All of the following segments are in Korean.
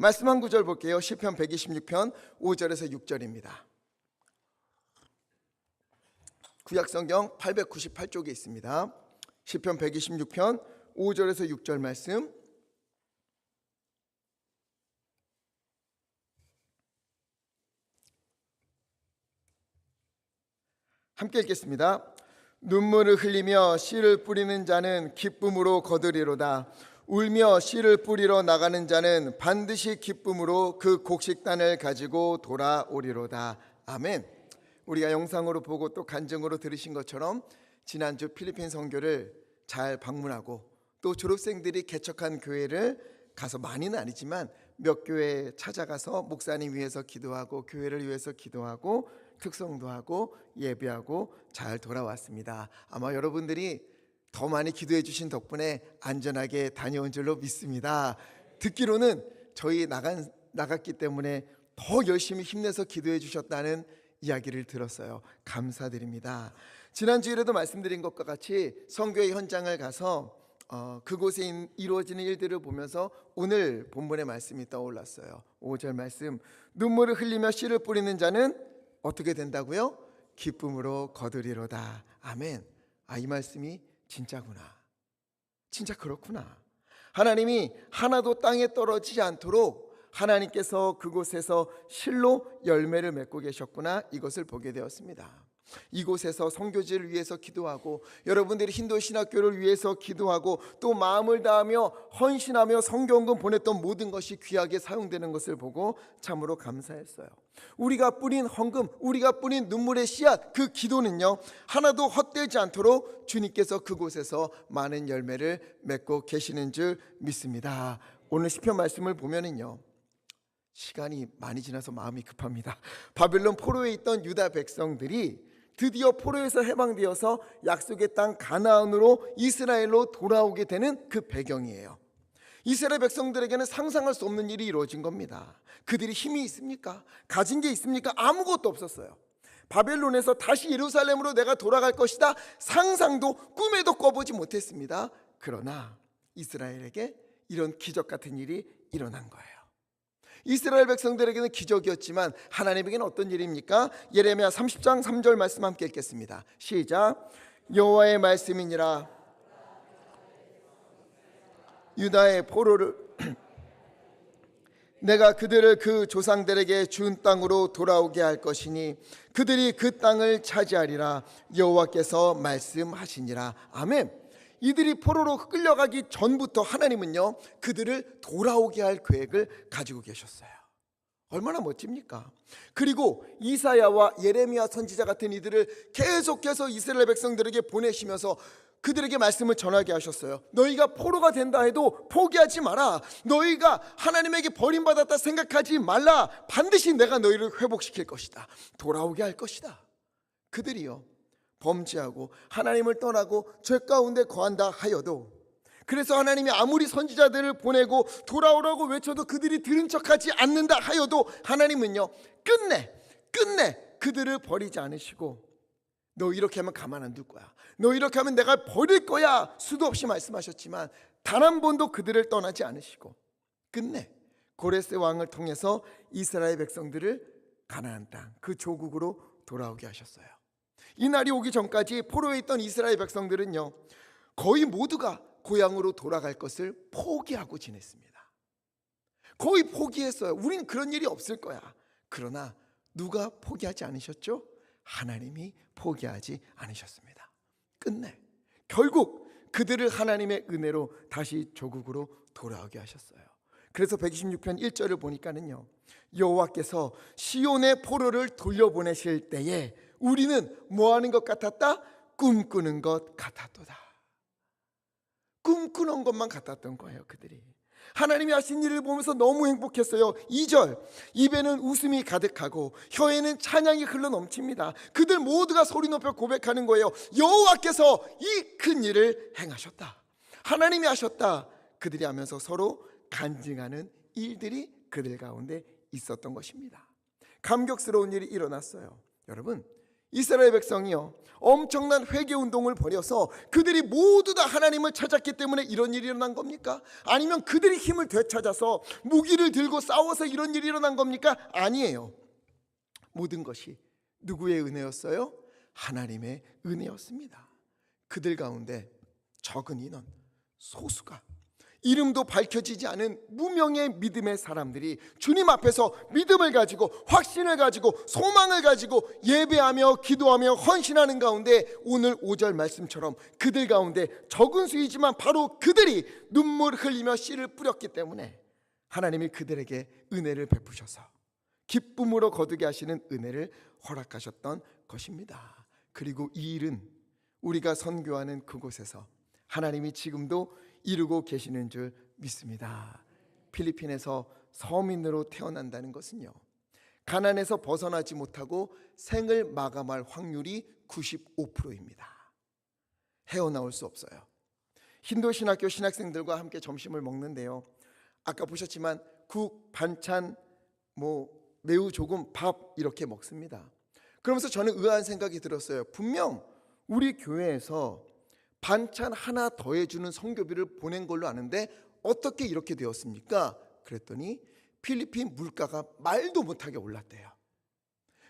말씀 한 구절 볼게요. 시편 126편 5절에서 6절입니다. 구약성경 898쪽에 있습니다. 시편 126편 5절에서 6절 말씀, 함께 읽겠습니다. 눈물을 흘리며 씨를 뿌리는 자는 기쁨으로 거두리로다. 울며 씨를 뿌리러 나가는 자는 반드시 기쁨으로 그 곡식단을 가지고 돌아오리로다. 아멘. 우리가 영상으로 보고 또 간증으로 들으신 것처럼 지난주 필리핀 선교를 잘 방문하고 또 졸업생들이 개척한 교회를 가서, 많이는 아니지만 몇 교회 찾아가서 목사님 위해서 기도하고 교회를 위해서 기도하고 특성도 하고 예배하고 잘 돌아왔습니다. 아마 여러분들이 더 많이 기도해 주신 덕분에 안전하게 다녀온 줄로 믿습니다. 듣기로는 저희 나갔기 때문에 더 열심히 힘내서 기도해 주셨다는 이야기를 들었어요. 감사드립니다. 지난주에도 말씀드린 것과 같이 선교의 현장을 가서 그곳에 이루어지는 일들을 보면서 오늘 본문의 말씀이 떠올랐어요. 5절 말씀, 눈물을 흘리며 씨를 뿌리는 자는 어떻게 된다고요? 기쁨으로 거두리로다. 아멘. 이 말씀이 진짜구나. 진짜 그렇구나. 하나님이 하나도 땅에 떨어지지 않도록 하나님께서 그곳에서 실로 열매를 맺고 계셨구나, 이것을 보게 되었습니다. 이곳에서 선교지를 위해서 기도하고 여러분들이 힌두 신학교를 위해서 기도하고 또 마음을 다하며 헌신하며 선교헌금 보냈던 모든 것이 귀하게 사용되는 것을 보고 참으로 감사했어요. 우리가 뿌린 헌금, 우리가 뿌린 눈물의 씨앗, 그 기도는요 하나도 헛되지 않도록 주님께서 그곳에서 많은 열매를 맺고 계시는 줄 믿습니다. 오늘 시편 말씀을 보면은요, 시간이 많이 지나서 마음이 급합니다. 바벨론 포로에 있던 유다 백성들이 드디어 포로에서 해방되어서 약속의 땅 가나안으로 이스라엘로 돌아오게 되는 그 배경이에요. 이스라엘 백성들에게는 상상할 수 없는 일이 이루어진 겁니다. 그들이 힘이 있습니까? 가진 게 있습니까? 아무것도 없었어요. 바벨론에서 다시 예루살렘으로 내가 돌아갈 것이다, 상상도 꿈에도 꿔보지 못했습니다. 그러나 이스라엘에게 이런 기적 같은 일이 일어난 거예요. 이스라엘 백성들에게는 기적이었지만 하나님에게는 어떤 일입니까? 예레미야 30장 3절 말씀 함께 읽겠습니다. 시작. 여호와의 말씀이니라. 유다의 포로를 내가 그들을 그 조상들에게 준 땅으로 돌아오게 할 것이니 그들이 그 땅을 차지하리라. 여호와께서 말씀하시니라. 아멘. 이들이 포로로 끌려가기 전부터 하나님은요 그들을 돌아오게 할 계획을 가지고 계셨어요. 얼마나 멋집니까? 그리고 이사야와 예레미야 선지자 같은 이들을 계속해서 이스라엘 백성들에게 보내시면서 그들에게 말씀을 전하게 하셨어요. 너희가 포로가 된다 해도 포기하지 마라. 너희가 하나님에게 버림받았다 생각하지 말라. 반드시 내가 너희를 회복시킬 것이다. 돌아오게 할 것이다. 그들이요 범죄하고 하나님을 떠나고 죄 가운데 거한다 하여도, 그래서 하나님이 아무리 선지자들을 보내고 돌아오라고 외쳐도 그들이 들은 척하지 않는다 하여도 하나님은요 끝내 그들을 버리지 않으시고, 너 이렇게 하면 가만 안 둘 거야, 너 이렇게 하면 내가 버릴 거야, 수도 없이 말씀하셨지만 단 한 번도 그들을 떠나지 않으시고 끝내 고레스 왕을 통해서 이스라엘 백성들을 가나안 땅, 그 조국으로 돌아오게 하셨어요. 이 날이 오기 전까지 포로에 있던 이스라엘 백성들은요 거의 모두가 고향으로 돌아갈 것을 포기하고 지냈습니다. 거의 포기했어요. 우린 그런 일이 없을 거야. 그러나 누가 포기하지 않으셨죠? 하나님이 포기하지 않으셨습니다. 끝내 결국 그들을 하나님의 은혜로 다시 조국으로 돌아오게 하셨어요. 그래서 126편 1절을 보니까는요 여호와께서 시온의 포로를 돌려보내실 때에 우리는 뭐하는 것 같았다? 꿈꾸는 것 같았도다. 꿈꾸는 것만 같았던 거예요. 그들이 하나님이 하신 일을 보면서 너무 행복했어요. 2절, 입에는 웃음이 가득하고 혀에는 찬양이 흘러넘칩니다. 그들 모두가 소리 높여 고백하는 거예요. 여호와께서 이 큰 일을 행하셨다. 하나님이 하셨다. 그들이 하면서 서로 간증하는 일들이 그들 가운데 있었던 것입니다. 감격스러운 일이 일어났어요. 여러분, 이스라엘 백성이요, 엄청난 회개 운동을 벌여서 그들이 모두 다 하나님을 찾았기 때문에 이런 일이 일어난 겁니까? 아니면 그들이 힘을 되찾아서 무기를 들고 싸워서 이런 일이 일어난 겁니까? 아니에요. 모든 것이 누구의 은혜였어요? 하나님의 은혜였습니다. 그들 가운데 적은 인원, 소수가, 이름도 밝혀지지 않은 무명의 믿음의 사람들이 주님 앞에서 믿음을 가지고, 확신을 가지고, 소망을 가지고 예배하며 기도하며 헌신하는 가운데 오늘 5절 말씀처럼 그들 가운데 적은 수이지만 바로 그들이 눈물 흘리며 씨를 뿌렸기 때문에 하나님이 그들에게 은혜를 베푸셔서 기쁨으로 거두게 하시는 은혜를 허락하셨던 것입니다. 그리고 이 일은 우리가 선교하는 그곳에서 하나님이 지금도 이루고 계시는 줄 믿습니다. 필리핀에서 서민으로 태어난다는 것은요, 가난에서 벗어나지 못하고 생을 마감할 확률이 95%입니다. 헤어나올 수 없어요. 힌두 신학교 신학생들과 함께 점심을 먹는데요, 아까 보셨지만 국, 반찬, 매우 조금 밥 이렇게 먹습니다. 그러면서 저는 의아한 생각이 들었어요. 분명 우리 교회에서 반찬 하나 더해주는 선교비를 보낸 걸로 아는데 어떻게 이렇게 되었습니까? 그랬더니 필리핀 물가가 말도 못하게 올랐대요.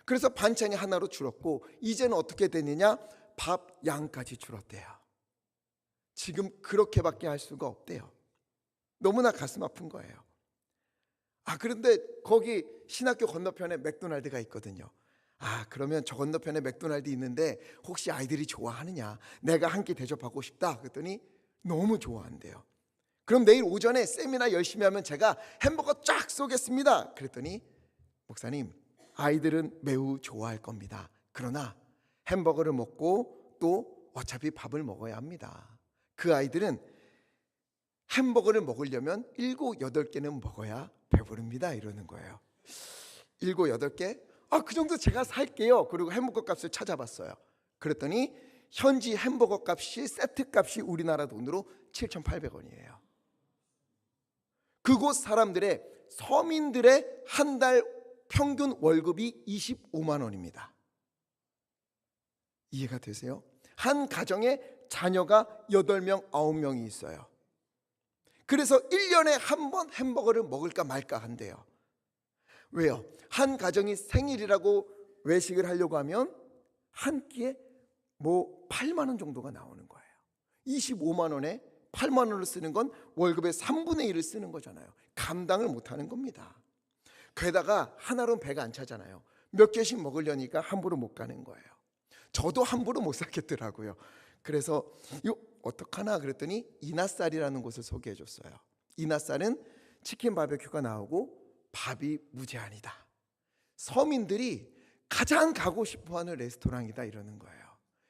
그래서 반찬이 하나로 줄었고 이제는 어떻게 됐느냐? 밥 양까지 줄었대요. 지금 그렇게밖에 할 수가 없대요. 너무나 가슴 아픈 거예요. 그런데 거기 신학교 건너편에 맥도날드가 있거든요. 그러면 저 건너편에 맥도날드 있는데 혹시 아이들이 좋아하느냐? 내가 한 끼 대접하고 싶다. 그랬더니 너무 좋아한대요. 그럼 내일 오전에 세미나 열심히 하면 제가 햄버거 쫙 쏘겠습니다. 그랬더니 목사님, 아이들은 매우 좋아할 겁니다. 그러나 햄버거를 먹고 또 어차피 밥을 먹어야 합니다. 그 아이들은 햄버거를 먹으려면 7, 8개는 먹어야 배부릅니다. 이러는 거예요. 7, 8개? 그 정도 제가 살게요. 그리고 햄버거 값을 찾아봤어요. 그랬더니 현지 햄버거 값이, 세트 값이 우리나라 돈으로 7,800원이에요. 그곳 사람들의, 서민들의 한 달 평균 월급이 25만 원입니다. 이해가 되세요? 한 가정에 자녀가 8명, 9명이 있어요. 그래서 1년에 한 번 햄버거를 먹을까 말까 한대요. 왜요? 한 가정이 생일이라고 외식을 하려고 하면 한 끼에 8만 원 정도가 나오는 거예요. 25만 원에 8만 원을 쓰는 건 월급의 3분의 1을 쓰는 거잖아요. 감당을 못하는 겁니다. 게다가 하나로는 배가 안 차잖아요. 몇 개씩 먹으려니까 함부로 못 가는 거예요. 저도 함부로 못 사겠더라고요. 그래서 이거 어떡하나 그랬더니 이낫살이라는 곳을 소개해 줬어요. 이낫살은 치킨 바베큐가 나오고 밥이 무제한이다. 서민들이 가장 가고 싶어하는 레스토랑이다 이러는 거예요.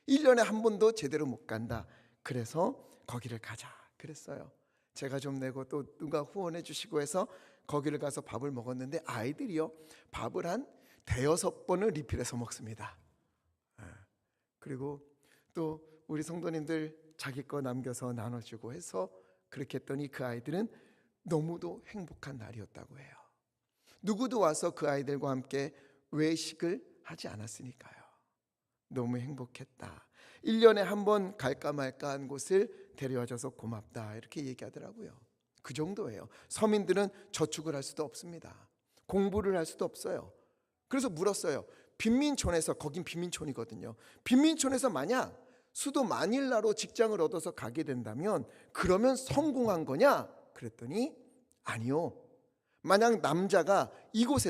1년에 한 번도 제대로 못 간다. 그래서 거기를 가자 그랬어요. 제가 좀 내고 또 누가 후원해 주시고 해서 거기를 가서 밥을 먹었는데 아이들이요, 밥을 한 5-6번을 리필해서 먹습니다. 그리고 또 우리 성도님들 자기 거 남겨서 나눠주고 해서 그렇게 했더니 그 아이들은 너무도 행복한 날이었다고 해요. 누구도 와서 그 아이들과 함께 외식을 하지 않았으니까요. 너무 행복했다. 1년에 한 번 갈까 말까 한 곳을 데려와줘서 고맙다 이렇게 얘기하더라고요. 그 정도예요. 서민들은 저축을 할 수도 없습니다. 공부를 할 수도 없어요. 그래서 물었어요. 빈민촌에서, 거긴 빈민촌이거든요. 빈민촌에서 만약 수도 마닐라로 직장을 얻어서 가게 된다면 그러면 성공한 거냐? 그랬더니 아니요. 만약 남자가 이곳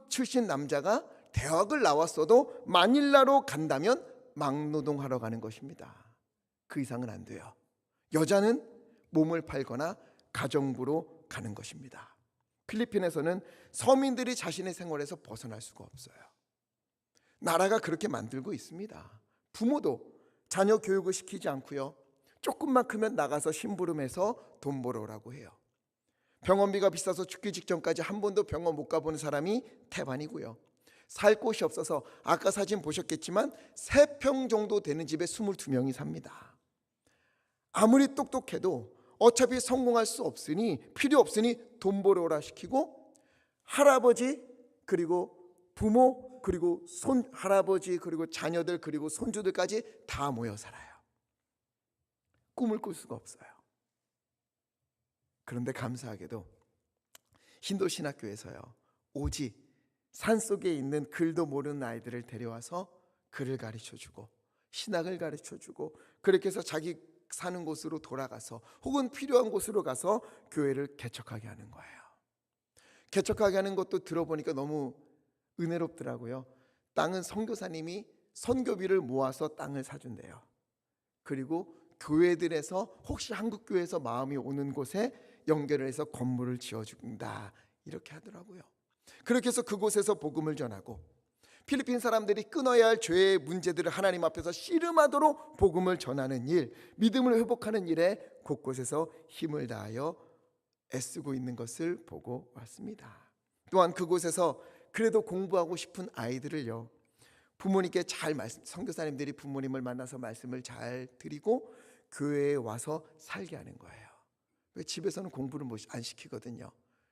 출신 남자가 대학을 나왔어도 마닐라로 간다면 막노동하러 가는 것입니다. 그 이상은 안 돼요. 여자는 몸을 팔거나 가정부로 가는 것입니다. 필리핀에서는 서민들이 자신의 생활에서 벗어날 수가 없어요. 나라가 그렇게 만들고 있습니다. 부모도 자녀 교육을 시키지 않고요, 조금만 크면 나가서 심부름해서 돈 벌어오라고 해요. 병원비가 비싸서 죽기 직전까지 한 번도 병원 못 가보는 사람이 태반이고요. 살 곳이 없어서 아까 사진 보셨겠지만 3평 정도 되는 집에 22명이 삽니다. 아무리 똑똑해도 어차피 성공할 수 없으니, 필요 없으니 돈 벌어오라 시키고 할아버지 그리고 부모 그리고 손 할아버지 그리고 자녀들 그리고 손주들까지 다 모여 살아요. 꿈을 꿀 수가 없어요. 그런데 감사하게도 힌두 신학교에서요, 오직 산속에 있는 글도 모르는 아이들을 데려와서 글을 가르쳐주고 신학을 가르쳐주고, 그렇게 해서 자기 사는 곳으로 돌아가서 혹은 필요한 곳으로 가서 교회를 개척하게 하는 거예요. 개척하게 하는 것도 들어보니까 너무 은혜롭더라고요. 땅은 선교사님이 선교비를 모아서 땅을 사준대요. 그리고 교회들에서 혹시 한국 교회에서 마음이 오는 곳에 연결을 해서 건물을 지어준다, 이렇게 하더라고요. 그렇게 해서 그곳에서 복음을 전하고, 필리핀 사람들이 끊어야 할 죄의 문제들을 하나님 앞에서 씨름하도록 복음을 전하는 일, 믿음을 회복하는 일에 곳곳에서 힘을 다하여 애쓰고 있는 것을 보고 왔습니다. 또한 그곳에서 그래도 공부하고 싶은 아이들을요, 부모님께 잘 선교사님들이 부모님을 만나서 말씀을 잘 드리고 교회에 와서 살게 하는 거예요. 왜 집에서는 공부를 안 시키거든요.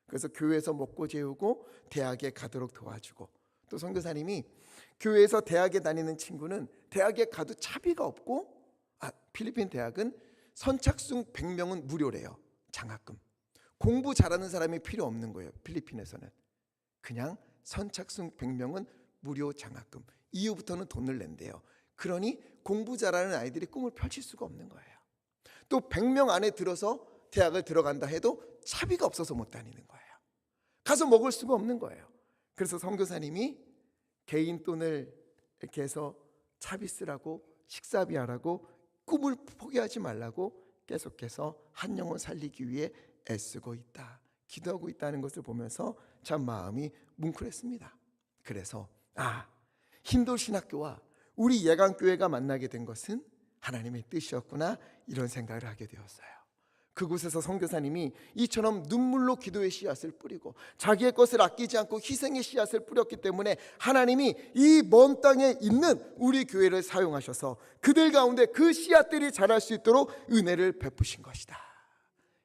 그래서 교회에서 먹고 재우고 대학에 가도록 도와주고, 또 선교사님이 교회에서 대학에 다니는 친구는 대학에 가도 차비가 없고, 필리핀 대학은 선착순 100명은 무료래요. 장학금. 공부 잘하는 사람이 필요 없는 거예요. 필리핀에서는 그냥 선착순 100명은 무료 장학금, 이후부터는 돈을 낸대요. 그러니 공부 잘하는 아이들이 꿈을 펼칠 수가 없는 거예요. 또 100명 안에 들어서 대학을 들어간다 해도 차비가 없어서 못 다니는 거예요. 가서 먹을 수가 없는 거예요. 그래서 선교사님이 개인 돈을 이렇게 해서 차비 쓰라고, 식사비 하라고, 꿈을 포기하지 말라고 계속해서 한 영혼 살리기 위해 애쓰고 있다, 기도하고 있다는 것을 보면서 참 마음이 뭉클했습니다. 그래서 힌두 신학교와 우리 예강교회가 만나게 된 것은 하나님의 뜻이었구나, 이런 생각을 하게 되었어요. 그곳에서 선교사님이 이처럼 눈물로 기도의 씨앗을 뿌리고 자기의 것을 아끼지 않고 희생의 씨앗을 뿌렸기 때문에 하나님이 이 먼 땅에 있는 우리 교회를 사용하셔서 그들 가운데 그 씨앗들이 자랄 수 있도록 은혜를 베푸신 것이다,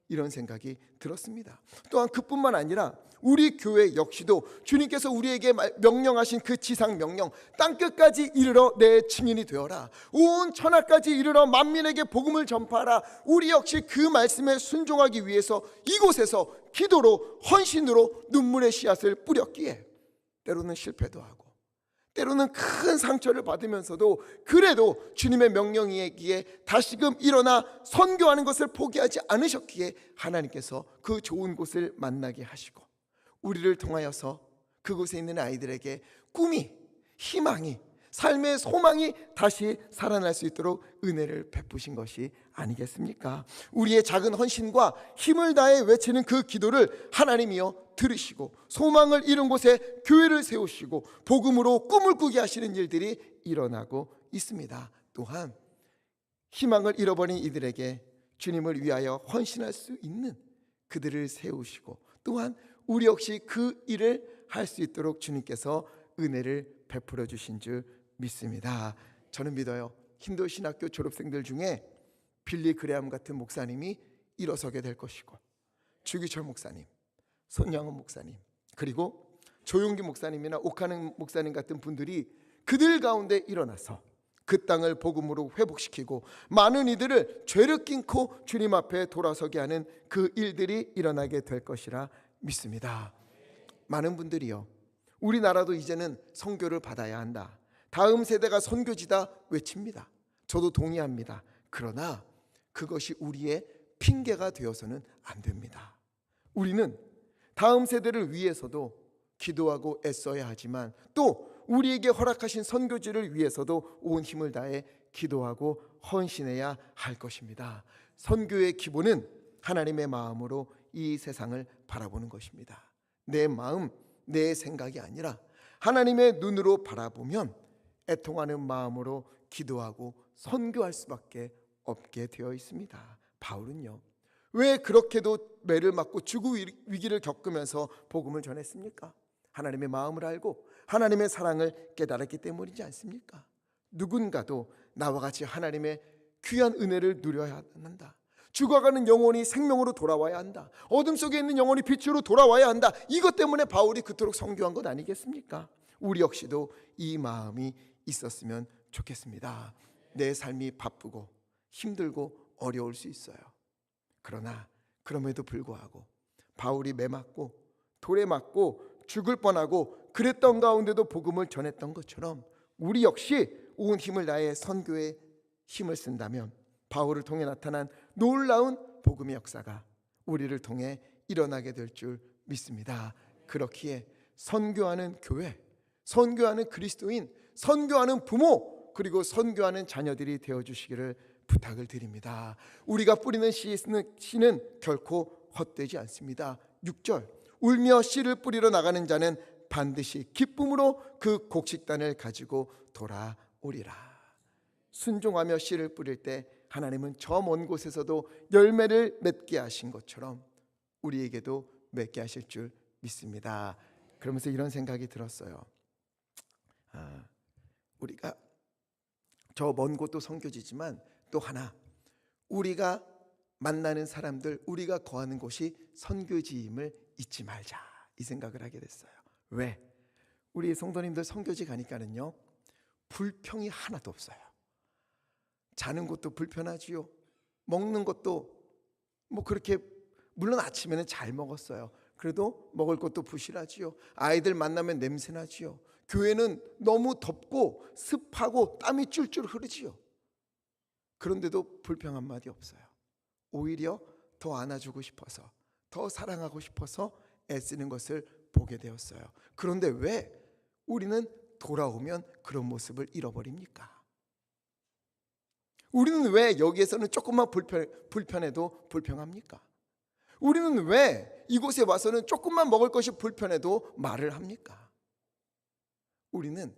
이런 생각이 들었습니다. 또한 그뿐만 아니라 우리 교회 역시도 주님께서 우리에게 명령하신 그 지상 명령, 땅끝까지 이르러 내 증인이 되어라, 온 천하까지 이르러 만민에게 복음을 전파하라, 우리 역시 그 말씀에 순종하기 위해서 이곳에서 기도로 헌신으로 눈물의 씨앗을 뿌렸기에 때로는 실패도 하고 때로는 큰 상처를 받으면서도 그래도 주님의 명령이기에 다시금 일어나 선교하는 것을 포기하지 않으셨기에 하나님께서 그 좋은 곳을 만나게 하시고 우리를 통하여서 그곳에 있는 아이들에게 꿈이, 희망이, 삶의 소망이 다시 살아날 수 있도록 은혜를 베푸신 것이 아니겠습니까? 우리의 작은 헌신과 힘을 다해 외치는 그 기도를 하나님이여 들으시고 소망을 잃은 곳에 교회를 세우시고 복음으로 꿈을 꾸게 하시는 일들이 일어나고 있습니다. 또한 희망을 잃어버린 이들에게 주님을 위하여 헌신할 수 있는 그들을 세우시고 또한 우리 역시 그 일을 할 수 있도록 주님께서 은혜를 베풀어 주신 줄 믿습니다. 저는 믿어요. 힌두 신학교 졸업생들 중에 빌리 그레함 같은 목사님이 일어서게 될 것이고, 주기철 목사님, 손양원 목사님, 그리고 조용기 목사님이나 옥하는 목사님 같은 분들이 그들 가운데 일어나서 그 땅을 복음으로 회복시키고 많은 이들을 죄를 끊고 주님 앞에 돌아서게 하는 그 일들이 일어나게 될 것이라 믿습니다. 많은 분들이요, 우리나라도 이제는 선교를 받아야 한다, 다음 세대가 선교지다 외칩니다. 저도 동의합니다. 그러나 그것이 우리의 핑계가 되어서는 안 됩니다. 우리는 다음 세대를 위해서도 기도하고 애써야 하지만 또 우리에게 허락하신 선교지를 위해서도 온 힘을 다해 기도하고 헌신해야 할 것입니다. 선교의 기본은 하나님의 마음으로 이 세상을 바라보는 것입니다. 내 마음, 내 생각이 아니라 하나님의 눈으로 바라보면 애통하는 마음으로 기도하고 선교할 수밖에 없게 되어 있습니다. 바울은요, 왜 그렇게도 매를 맞고 죽을 위기를 겪으면서 복음을 전했습니까? 하나님의 마음을 알고 하나님의 사랑을 깨달았기 때문이지 않습니까? 누군가도 나와 같이 하나님의 귀한 은혜를 누려야 한다, 죽어가는 영혼이 생명으로 돌아와야 한다, 어둠 속에 있는 영혼이 빛으로 돌아와야 한다, 이것 때문에 바울이 그토록 선교한 것 아니겠습니까? 우리 역시도 이 마음이 있었으면 좋겠습니다. 내 삶이 바쁘고 힘들고 어려울 수 있어요. 그러나 그럼에도 불구하고 바울이 매 맞고 돌에 맞고 죽을 뻔하고 그랬던 가운데도 복음을 전했던 것처럼 우리 역시 온 힘을 다해 선교에 힘을 쓴다면 바울을 통해 나타난 놀라운 복음의 역사가 우리를 통해 일어나게 될 줄 믿습니다. 그렇기에 선교하는 교회, 선교하는 그리스도인, 선교하는 부모, 그리고 선교하는 자녀들이 되어주시기를 부탁을 드립니다. 우리가 뿌리는 씨는 결코 헛되지 않습니다. 6절, 울며 씨를 뿌리러 나가는 자는 반드시 기쁨으로 그 곡식단을 가지고 돌아오리라. 순종하며 씨를 뿌릴 때 하나님은 저 먼 곳에서도 열매를 맺게 하신 것처럼 우리에게도 맺게 하실 줄 믿습니다. 그러면서 이런 생각이 들었어요. 우리가 저 먼 곳도 선교지지만 또 하나, 우리가 만나는 사람들, 우리가 거하는 곳이 선교지임을 잊지 말자, 이 생각을 하게 됐어요. 왜? 우리 성도님들 선교지 가니까는요, 불평이 하나도 없어요. 자는 것도 불편하지요. 먹는 것도 뭐 그렇게, 물론 아침에는 잘 먹었어요. 그래도 먹을 것도 부실하지요. 아이들 만나면 냄새나지요. 교회는 너무 덥고 습하고 땀이 쫄쫄 흐르지요. 그런데도 불평 한마디 없어요. 오히려 더 안아주고 싶어서, 더 사랑하고 싶어서 애쓰는 것을 보게 되었어요. 그런데 왜 우리는 돌아오면 그런 모습을 잃어버립니까? 우리는 왜 여기에서는 조금만 불편해도 불평합니까? 우리는 왜 이곳에 와서는 조금만 먹을 것이 불편해도 말을 합니까? 우리는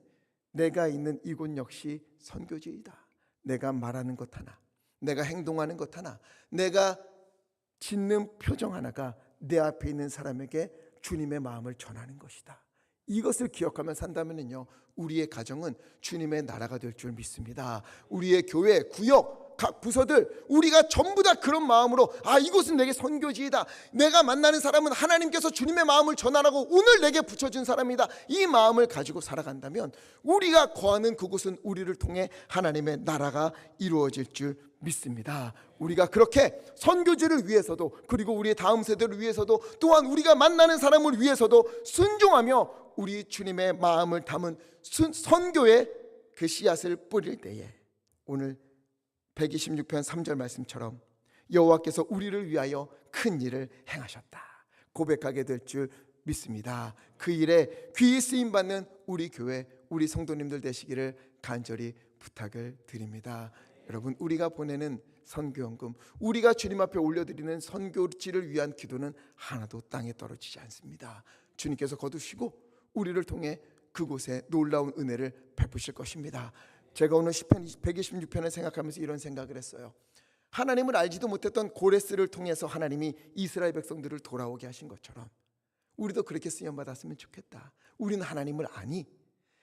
내가 있는 이곳 역시 선교지이다. 내가 말하는 것 하나, 내가 행동하는 것 하나, 내가 짓는 표정 하나가 내 앞에 있는 사람에게 주님의 마음을 전하는 것이다. 이것을 기억하며 산다면요, 우리의 가정은 주님의 나라가 될 줄 믿습니다. 우리의 교회, 구역, 각 부서들, 우리가 전부 다 그런 마음으로, 이곳은 내게 선교지이다. 내가 만나는 사람은 하나님께서 주님의 마음을 전하라고 오늘 내게 붙여준 사람이다. 이 마음을 가지고 살아간다면 우리가 거하는 그곳은 우리를 통해 하나님의 나라가 이루어질 줄 믿습니다. 우리가 그렇게 선교지를 위해서도, 그리고 우리의 다음 세대를 위해서도, 또한 우리가 만나는 사람을 위해서도 순종하며 우리 주님의 마음을 담은 선교의 그 씨앗을 뿌릴 때에 오늘 126편 3절 말씀처럼 여호와께서 우리를 위하여 큰 일을 행하셨다 고백하게 될 줄 믿습니다. 그 일에 귀히 쓰임받는 우리 교회, 우리 성도님들 되시기를 간절히 부탁을 드립니다. 여러분, 우리가 보내는 선교연금, 우리가 주님 앞에 올려드리는 선교지를 위한 기도는 하나도 땅에 떨어지지 않습니다. 주님께서 거두시고 우리를 통해 그곳에 놀라운 은혜를 베푸실 것입니다. 제가 오늘 시편 126편을 생각하면서 이런 생각을 했어요. 하나님을 알지도 못했던 고레스를 통해서 하나님이 이스라엘 백성들을 돌아오게 하신 것처럼 우리도 그렇게 쓰임받았으면 좋겠다. 우리는 하나님을 아니,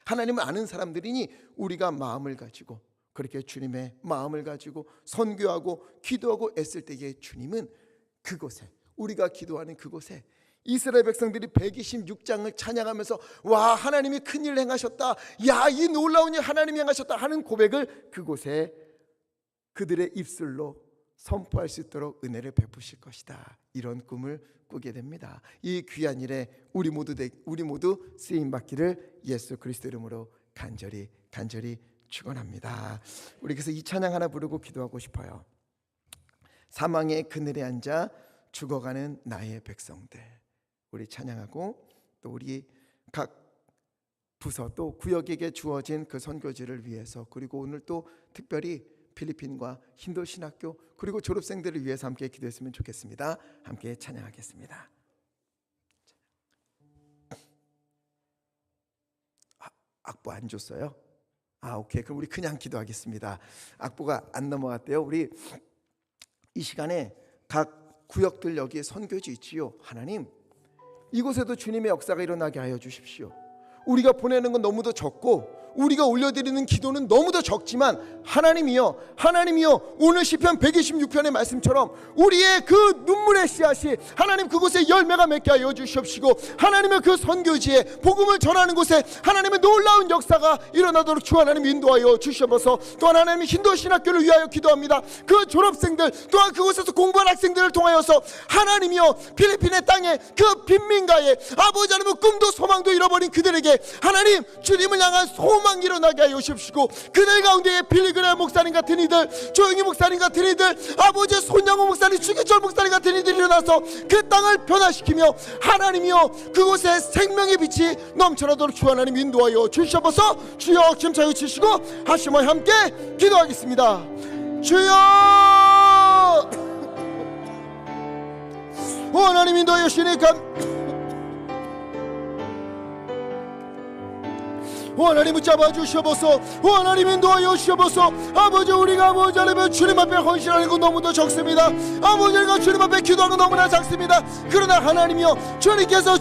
하나님을 아는 사람들이니 우리가 마음을 가지고 그렇게 주님의 마음을 가지고 선교하고 기도하고 애쓸 때에 주님은 그곳에, 우리가 기도하는 그곳에 이스라엘 백성들이 126장을 찬양하면서 와, 하나님이 큰일을 행하셨다, 야, 이 놀라운 일 하나님이 행하셨다 하는 고백을 그곳에 그들의 입술로 선포할 수 있도록 은혜를 베푸실 것이다. 이런 꿈을 꾸게 됩니다. 이 귀한 일에 우리 모두 쓰임 받기를 예수 그리스도 이름으로 간절히 축원합니다. 우리 그래서 이 찬양 하나 부르고 기도하고 싶어요. 사망의 그늘에 앉아 죽어가는 나의 백성들, 우리 찬양하고 또 우리 각 부서 또 구역에게 주어진 그 선교지를 위해서, 그리고 오늘 또 특별히 필리핀과 힌두 신학교 그리고 졸업생들을 위해서 함께 기도했으면 좋겠습니다. 함께 찬양하겠습니다. 악보 안 줬어요? 오케이. 그럼 우리 그냥 기도하겠습니다. 악보가 안 넘어갔대요. 우리 이 시간에 각 구역들 여기에 선교지 있지요. 하나님, 이곳에도 주님의 역사가 일어나게 하여 주십시오. 우리가 보내는 건 너무도 적고 우리가 올려드리는 기도는 너무도 적지만 하나님이여 오늘 시편 126편의 말씀처럼 우리의 그 눈물의 씨앗이 하나님 그곳에 열매가 맺게 하여 주시옵시고, 하나님의 그 선교지에 복음을 전하는 곳에 하나님의 놀라운 역사가 일어나도록 주 하나님 인도하여 주시옵소서. 또한 하나님의 힌두 신학교를 위하여 기도합니다. 그 졸업생들 또한 그곳에서 공부한 학생들을 통하여서 하나님이여 필리핀의 땅에 그 빈민가에 아버지 하나님 꿈도 소망도 잃어버린 그들에게 하나님 주님을 향한 소망이 일어나게 하여 주시옵시고, 그들 가운데에 빌리그레 목사님 같은 이들, 조영희 목사님 같은 이들, 아버지 손양호 목사님, 주기철 목사님 같은 이들이 일어나서 그 땅을 변화시키며 하나님이여 그곳에 생명의 빛이 넘쳐나도록 주 하나님 인도하여 주시옵소서. 주여 침차여 주시고 하시며 함께 기도하겠습니다. 주여 하나님 인도하여 주시니까 하나님 붙잡아 주시옵소서. 하나님 인도하여 주시옵소서. 아버지 우리가 아버지 하나님 주님 앞에 헌신하는 거 너무도 적습니다. 아버지가 주님 앞에 기도하는 거 너무나 작습니다. 그러나 하나님이여 주님께서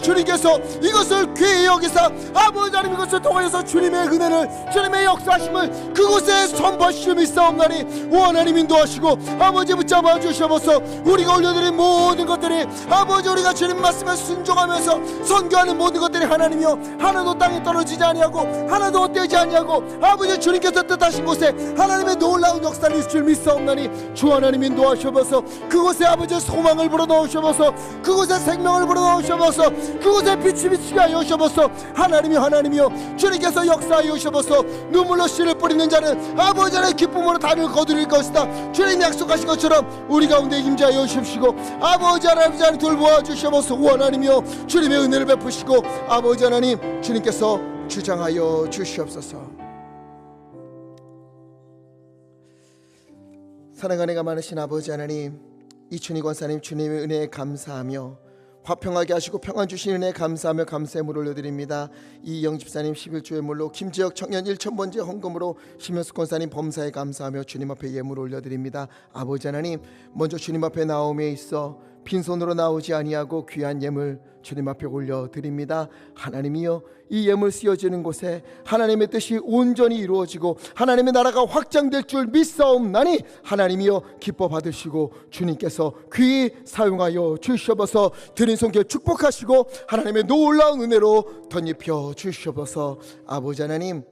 이것을 귀히 여기사 아버지 하나님 이것을 통하여서 주님의 은혜를 주님의 역사하심을 그곳에 선포하시며 있사옵나니 하나님 인도하시고 아버지 붙잡아 주시옵소서. 우리가 올려드린 모든 것들이 아버지 우리가 주님 말씀에 순종하면서 선교하는 모든 것들이 하나님이여 하나도 땅에 떨어지지 아니하고 하나도 헛되지 아니하고 아버지 주님께서 뜻하신 곳에 하나님의 놀라운 역사를 있을 줄 믿사옵나니 주 하나님 인도하시옵소서. 그곳에 아버지 소망을 불어넣으시옵소서. 그곳에 생명을 불어넣으시옵소서. 그곳에 빛이 비치게 하여 주시옵소서. 하나님이여 주님께서 역사하여 주시옵소서. 눈물로 씨를 뿌리는 자는 아버지 하나님의 기쁨으로 단을 거두릴 것이다. 주님 약속하신 것처럼 우리 가운데 임재하여 주십시고 아버지 하나님 돌보아 주시옵소서. 하나님이여 주님의 은혜를 베푸시고 아버지 하나님 주님께서 주장하여 주시옵소서. 사랑과 은혜가 많으신 아버지 하나님, 이춘희 권사님 주님의 은혜에 감사하며 화평하게 하시고 평안 주신 은혜에 감사하며 감사의 물을 올려드립니다. 이영 집사님 11조의 물로, 김지혁 청년 1000번째 헌금으로, 심현숙 권사님 범사에 감사하며 주님 앞에 예물을 올려드립니다. 아버지 하나님, 먼저 주님 앞에 나옴에 있어 빈손으로 나오지 아니하고 귀한 예물 주님 앞에 올려드립니다. 하나님이여 이 예물 쓰여지는 곳에 하나님의 뜻이 온전히 이루어지고 하나님의 나라가 확장될 줄 믿사옵나니 하나님이여 기뻐 받으시고 주님께서 귀히 사용하여 주시옵소서. 드린 손길 축복하시고 하나님의 놀라운 은혜로 덧입혀 주시옵소서. 아버지 하나님,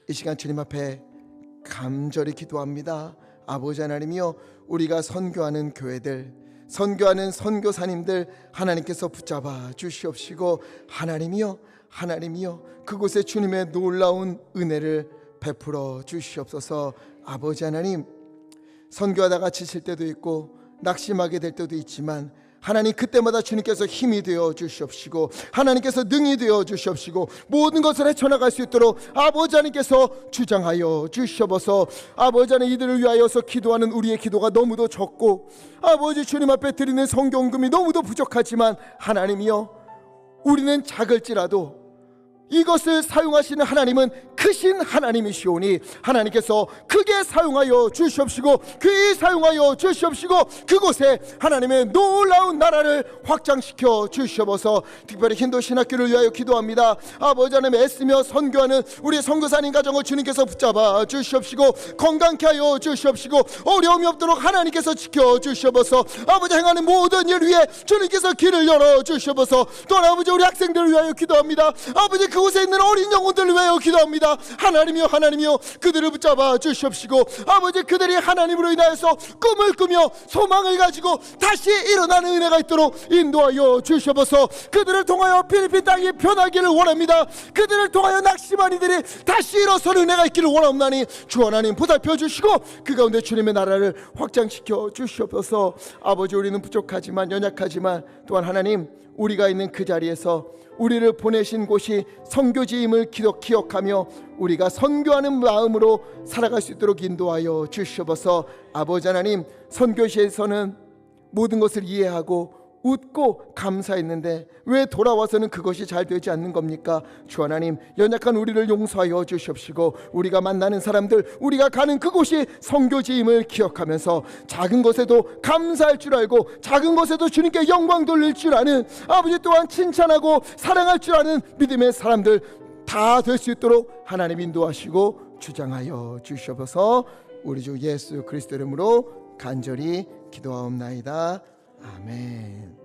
이 시간 주님 앞에 간절히 기도합니다. 아버지 하나님이여 우리가 선교하는 교회들, 선교하는 선교사님들 하나님께서 붙잡아 주시옵시고 하나님이여 그곳에 주님의 놀라운 은혜를 베풀어 주시옵소서. 아버지 하나님, 선교하다가 지칠 때도 있고 낙심하게 될 때도 있지만 하나님 그때마다 주님께서 힘이 되어 주시옵시고 하나님께서 능히 되어 주시옵시고 모든 것을 헤쳐나갈 수 있도록 아버지 하나님께서 주장하여 주시옵소서. 아버지 하나님, 이들을 위하여서 기도하는 우리의 기도가 너무도 적고 아버지 주님 앞에 드리는 성경금이 너무도 부족하지만 하나님이여 우리는 작을지라도 이것을 사용하시는 하나님은 크신 하나님이시오니 하나님께서 크게 사용하여 주시옵시고 귀히 사용하여 주시옵시고 그곳에 하나님의 놀라운 나라를 확장시켜 주시옵소서. 특별히 힌두 신학교를 위하여 기도합니다. 아버지 하나님, 애쓰며 선교하는 우리 선교사님 가정을 주님께서 붙잡아 주시옵시고 건강케 하여 주시옵시고 어려움이 없도록 하나님께서 지켜 주시옵소서. 아버지 행하는 모든 일 위에 주님께서 길을 열어 주시옵소서. 또한 아버지 우리 학생들을 위하여 기도합니다. 아버지 그곳에 있는 어린 영혼들을 위하여 기도합니다. 하나님이여 그들을 붙잡아 주시옵시고 아버지 그들이 하나님으로 인하여서 꿈을 꾸며 소망을 가지고 다시 일어나는 은혜가 있도록 인도하여 주시옵소서. 그들을 통하여 필리핀 땅이 변하기를 원합니다. 그들을 통하여 낙심한 이들이 다시 일어서는 은혜가 있기를 원하옵나니 주 하나님 보살펴 주시고 그 가운데 주님의 나라를 확장시켜 주시옵소서. 아버지, 우리는 부족하지만 연약하지만 또한 하나님, 우리가 있는 그 자리에서 우리를 보내신 곳이 선교지임을 기억하며 우리가 선교하는 마음으로 살아갈 수 있도록 인도하여 주시옵소서. 아버지 하나님, 선교지에서는 모든 것을 이해하고 웃고 감사했는데 왜 돌아와서는 그것이 잘 되지 않는 겁니까? 주 하나님, 연약한 우리를 용서하여 주시옵시고 우리가 만나는 사람들, 우리가 가는 그곳이 선교지임을 기억하면서 작은 것에도 감사할 줄 알고 작은 것에도 주님께 영광 돌릴 줄 아는 아버지, 또한 칭찬하고 사랑할 줄 아는 믿음의 사람들 다 될 수 있도록 하나님 인도하시고 주장하여 주시옵소서. 우리 주 예수 그리스도 이름으로 간절히 기도하옵나이다. 아멘.